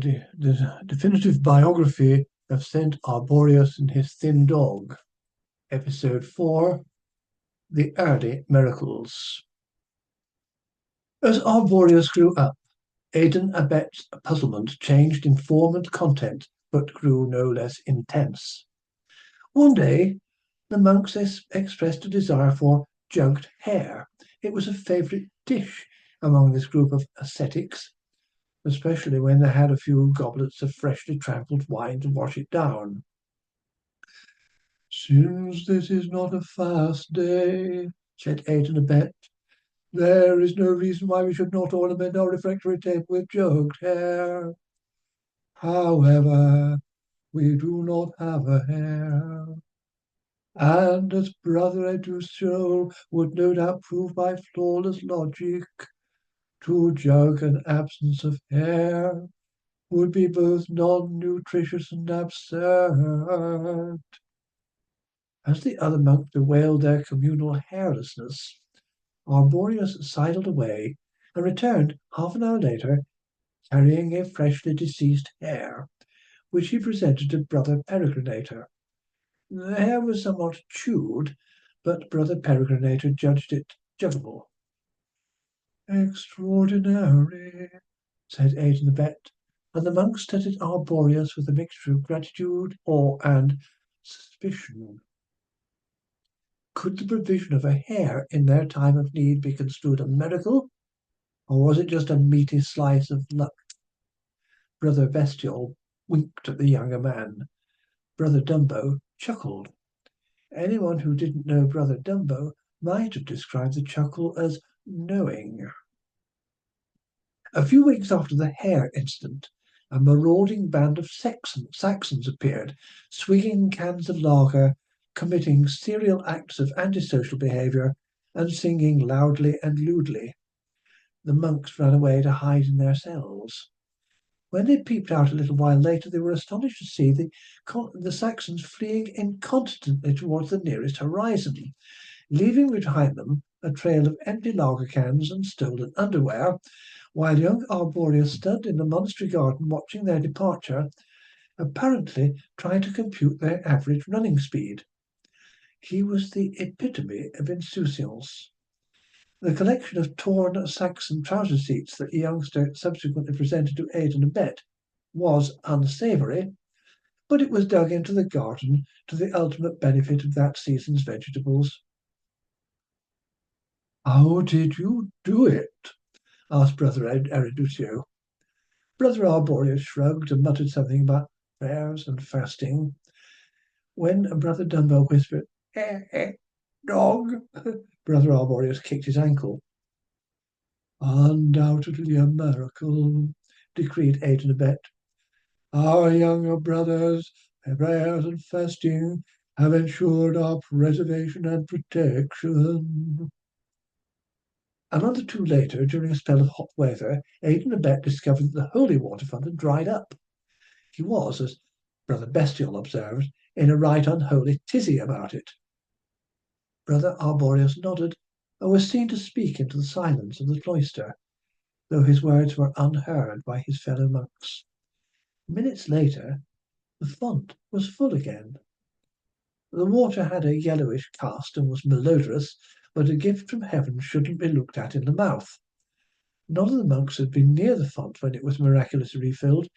the definitive biography of Saint Arborius and his thin dog. Episode 4, The Early Miracles. As Arborius grew up, Aidan Abet's puzzlement changed in form and content, but grew no less intense. One day, the monks expressed a desire for jugged hare. It was a favourite dish among this group of ascetics, especially when they had a few goblets of freshly trampled wine to wash it down. "Since this is not a fast day," said Aidan Abet, "there is no reason why we should not ornament our refectory table with jugged hare. However, we do not have a hare, and as Brother Edusio would no doubt prove by flawless logic, to jug an absence of hare would be both non-nutritious and absurd." As the other monks bewailed their communal hairlessness, Arborius sidled away and returned half an hour later, carrying a freshly deceased hare, which he presented to Brother Peregrinator. The hare was somewhat chewed, but Brother Peregrinator judged it juggable. "Extraordinary," said Aidan Abet, and the monk studied Arborius with a mixture of gratitude, awe, and suspicion. Could the provision of a hare in their time of need be construed a miracle, or was it just a meaty slice of luck? Brother Bestial winked at the younger man. Brother Dumbo chuckled. Anyone who didn't know Brother Dumbo might have described the chuckle as knowing. A few weeks after the hare incident, a marauding band of Saxons appeared, swinging cans of lager, committing serial acts of antisocial behaviour, and singing loudly and lewdly. The monks ran away to hide in their cells. When they peeped out a little while later, they were astonished to see the Saxons fleeing incontinently towards the nearest horizon, leaving behind them a trail of empty lager cans and stolen underwear, while young Arborius stood in the monastery garden watching their departure, apparently trying to compute their average running speed. He was the epitome of insouciance. The collection of torn Saxon trouser seats that the youngster subsequently presented to Aidan Abet was unsavoury, but it was dug into the garden to the ultimate benefit of that season's vegetables. "How did you do it?" asked Brother Eriduccio. Brother Arborius shrugged and muttered something about prayers and fasting. When Brother Dumbo whispered, dog, Brother Arborius kicked his ankle. "Undoubtedly a miracle," decreed Aidan Abet. "Our younger brothers' prayers and fasting have ensured our preservation and protection." A month or two later, during a spell of hot weather, Aidan Abet discovered that the holy water fund had dried up. He was, as Brother Bestial observed, in a right unholy tizzy about it. Brother Arborius nodded and was seen to speak into the silence of the cloister, though his words were unheard by his fellow monks. Minutes later, the font was full again. The water had a yellowish cast and was malodorous, but a gift from heaven shouldn't be looked at in the mouth. None of the monks had been near the font when it was miraculously refilled,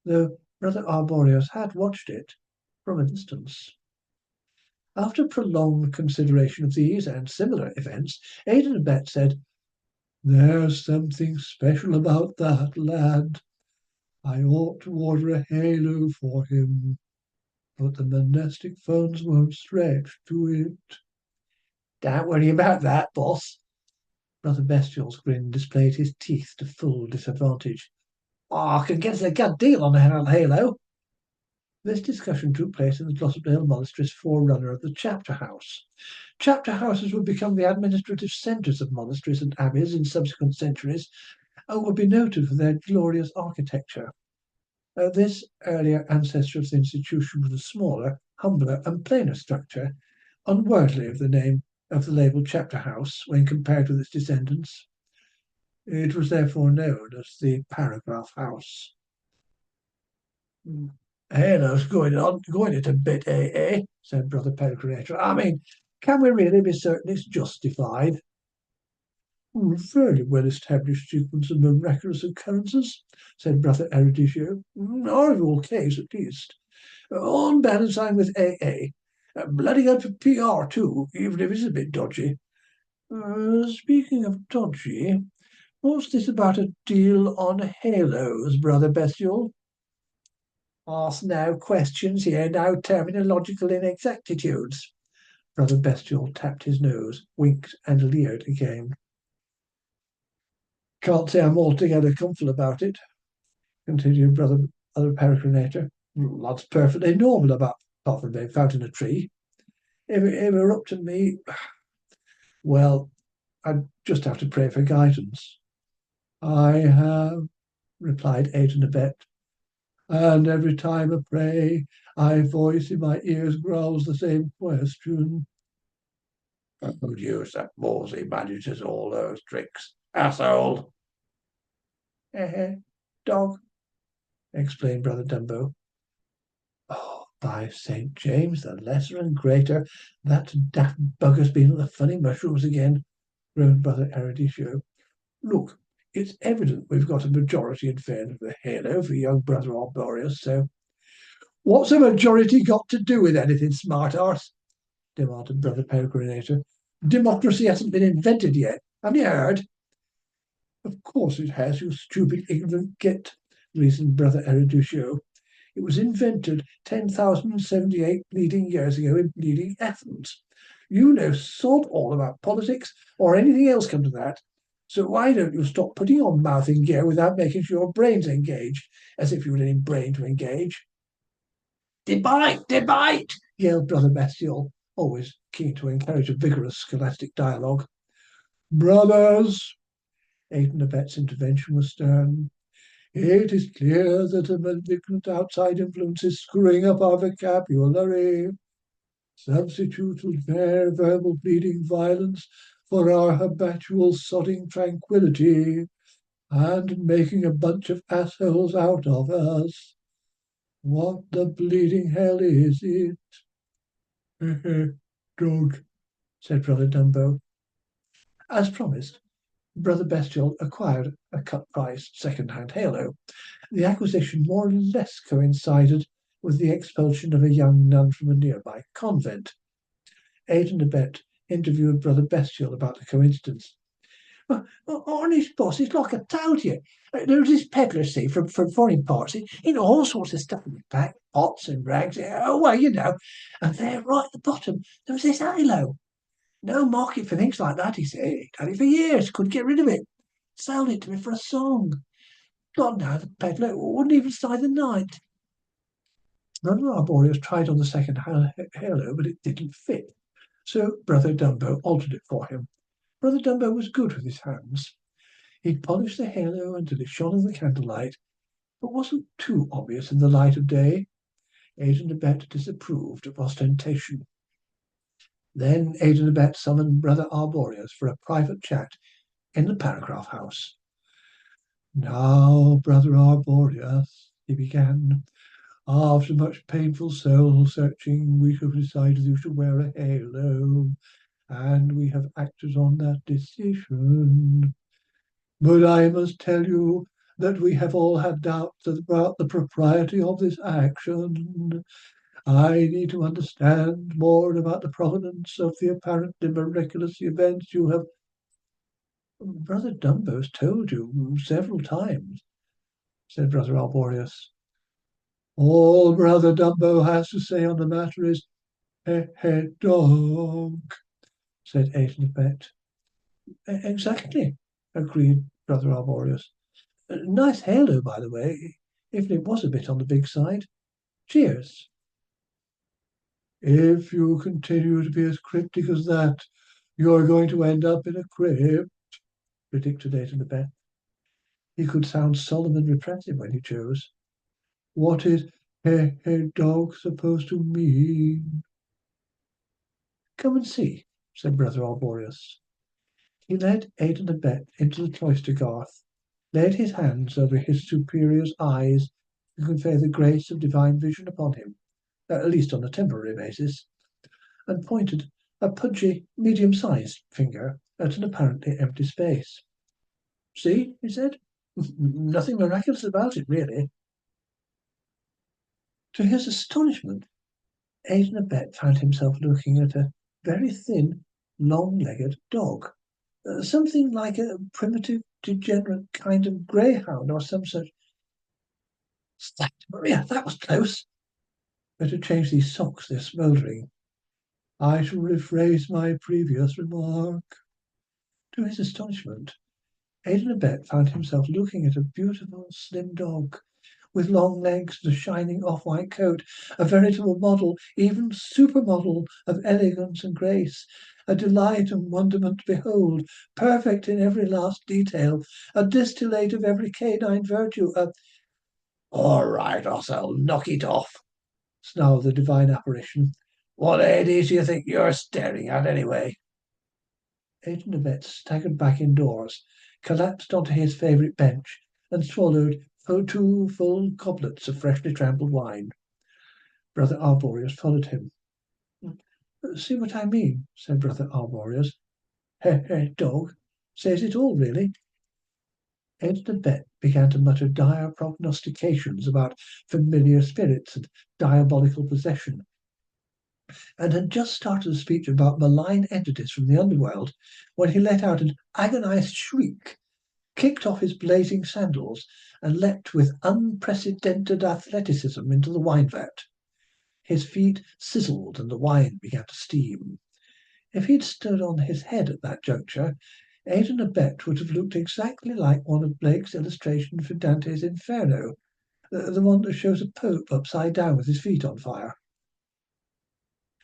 though Brother Arborius had watched it from a distance. After prolonged consideration of these and similar events, Aidan Abet said, "There's something special about that lad. I ought to order a halo for him, but the monastic funds won't stretch to it." "Don't worry about that, boss." Brother Bestial's grin displayed his teeth to full disadvantage. "I can get us a good deal on a halo." This discussion took place in the Glossopdale Monastery's forerunner of the chapter house. Chapter houses would become the administrative centres of monasteries and abbeys in subsequent centuries, and would be noted for their glorious architecture. This earlier ancestor of the institution was a smaller, humbler, and plainer structure, unworthy of the name of the labelled chapter house when compared with its descendants. It was therefore known as the Paragraph House. Halo's going it a bit, said Brother Peregrinator. I mean, can we really be certain it's justified? Fairly well established sequence of miraculous occurrences, said Brother Eruditio. Arguable case, at least. On balance, I'm with AA. Bloody good for PR, too, even if it's a bit dodgy. Speaking of dodgy, what's this about a deal on halos, Brother Bestial? Ask no questions here, no terminological inexactitudes. Brother Bestial tapped his nose, winked, and leered again. Can't say I'm altogether comfortable about it, continued Brother Peregrinator. That's perfectly normal apart from being found in a tree. If it were up to me, well, I'd just have to pray for guidance. I have, replied Aidan Abet, and every time I pray, a voice in my ears growls the same question. Who'd use that Morsey manages all those tricks? Asshole! Eh, dog, explained Brother Dumbo. Oh, by St. James, the lesser and greater, that daft bugger's been at the funny mushrooms again, groaned Brother Eruditio. Look, it's evident we've got a majority in favour of the halo for young Brother Arborius, so what's a majority got to do with anything, smart arse? Demanded Brother Peregrinator. Democracy hasn't been invented yet. Have you heard? Of course it has, you stupid ignorant git, reasoned Brother Eruditio. It was invented 10,078 bleeding years ago in bleeding Athens. You know sod all about politics or anything else come to that. So why don't you stop putting your mouth in gear without making sure your brains engage, as if you had any brain to engage? Debate, debate, yelled Brother Bestial, always keen to encourage a vigorous scholastic dialogue. Brothers, Aidan Abet's intervention was stern. It is clear that a malignant outside influence is screwing up our vocabulary. Substitute their verbal pleading violence for our habitual sodding tranquillity and making a bunch of assholes out of us. What the bleeding hell is it? Don't, said Brother Dumbo. As promised, Brother Bestial acquired a cut-price second-hand halo. The acquisition more or less coincided with the expulsion of a young nun from a nearby convent. Aidan Abet interviewed Brother Bestial about the coincidence. Honest boss, it's like I told you. There's this peddler, see, from foreign parts, in all sorts of stuff in the back, pots and rags, well, you know. And there, right at the bottom, there was this halo. No market for things like that, he said. He'd had it for years, couldn't get rid of it. Sold it to me for a song. God, no, the peddler wouldn't even stay the night. Brother Arborius tried on the second halo, but it didn't fit. So Brother Dumbo altered it for him. Brother Dumbo was good with his hands. He'd polished the halo until it shone in the candlelight, but wasn't too obvious in the light of day. Aidan Abet disapproved of ostentation. Then Aidan Abet summoned Brother Arborius for a private chat in the paragraph house. Now, Brother Arborius, he began, after much painful soul searching, we have decided you should wear a halo, and we have acted on that decision. But I must tell you that we have all had doubts about the propriety of this action. I need to understand more about the provenance of the apparently miraculous events you have. Brother Dumbo's told you several times, said Brother Arborius. All Brother Dumbo has to say on the matter is, dog, said Aidan. Exactly, agreed Brother Arborius. Nice halo, by the way, if it was a bit on the big side. Cheers. If you continue to be as cryptic as that, you're going to end up in a crypt, predicted Aidan. He could sound solemn and repressive when he chose. What is dog supposed to mean? Come and see, said Brother Arborius. He led Aidan Abet into the cloister garth, laid his hands over his superior's eyes, to confer the grace of divine vision upon him, at least on a temporary basis, and pointed a pudgy, medium-sized finger at an apparently empty space. See, he said, nothing miraculous about it, really. To his astonishment, Aidan Abet found himself looking at a very thin, long-legged dog, something like a primitive, degenerate kind of greyhound or some such. Santa Maria, that was close. Better change these socks, they're smouldering. I shall rephrase my previous remark. To his astonishment, Aidan Abet found himself looking at a beautiful, slim dog with long legs and a shining off-white coat, a veritable model, even supermodel of elegance and grace, a delight and wonderment to behold, perfect in every last detail, a distillate of every canine virtue, a all right, Ossel, knock it off, snarled the divine apparition. What Hades do you think you're staring at anyway? Aidan Abet staggered back indoors, collapsed onto his favourite bench, and swallowed two full goblets of freshly trampled wine. Brother Arborius followed him. See what I mean, said Brother Arborius. Dog. Says it all, really. Aidan Abet began to mutter dire prognostications about familiar spirits and diabolical possession, and had just started a speech about malign entities from the underworld when he let out an agonized shriek, kicked off his blazing sandals, and leapt with unprecedented athleticism into the wine vat. His feet sizzled and the wine began to steam. If he'd stood on his head at that juncture, Aidan Abet would have looked exactly like one of Blake's illustrations for Dante's Inferno, the one that shows a pope upside down with his feet on fire.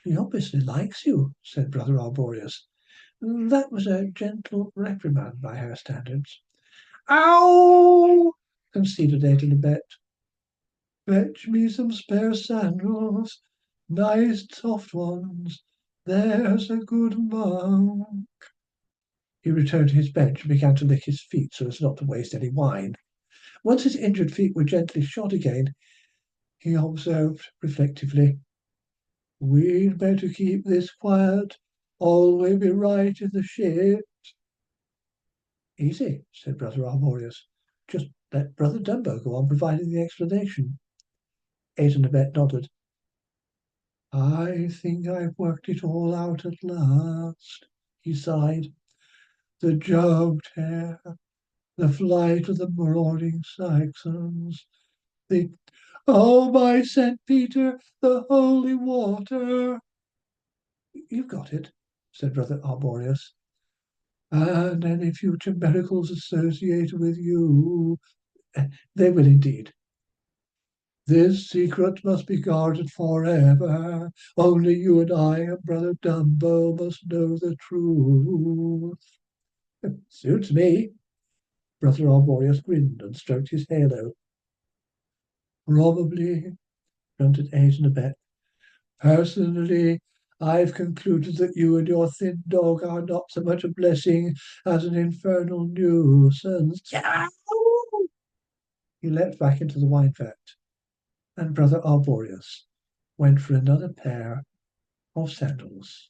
He obviously likes you, said Brother Arborius. That was a gentle reprimand by her standards. Ow! Conceded Aidan Abet. Fetch me some spare sandals, nice soft ones. There's a good monk. He returned to his bench and began to lick his feet so as not to waste any wine. Once his injured feet were gently shod again, he observed reflectively, We'd better keep this quiet. All will be right in the ship. Easy, said Brother Arborius. Just let Brother Dumbo go on providing the explanation. Aidan Abet nodded. I think I've worked it all out at last, he sighed. The jugged hare, the flight of the marauding Saxons, the oh, my St. Peter, the holy water. You've got it, said Brother Arborius. And any future miracles associated with you. They will indeed. This secret must be guarded forever. Only you and I and Brother Dumbo must know the truth. Suits me. Brother Arborius grinned and stroked his halo. Probably, grunted Aidan Abet. Personally, I've concluded that you and your thin dog are not so much a blessing as an infernal nuisance. Yow! He leapt back into the wine vat, and Brother Arborius went for another pair of sandals.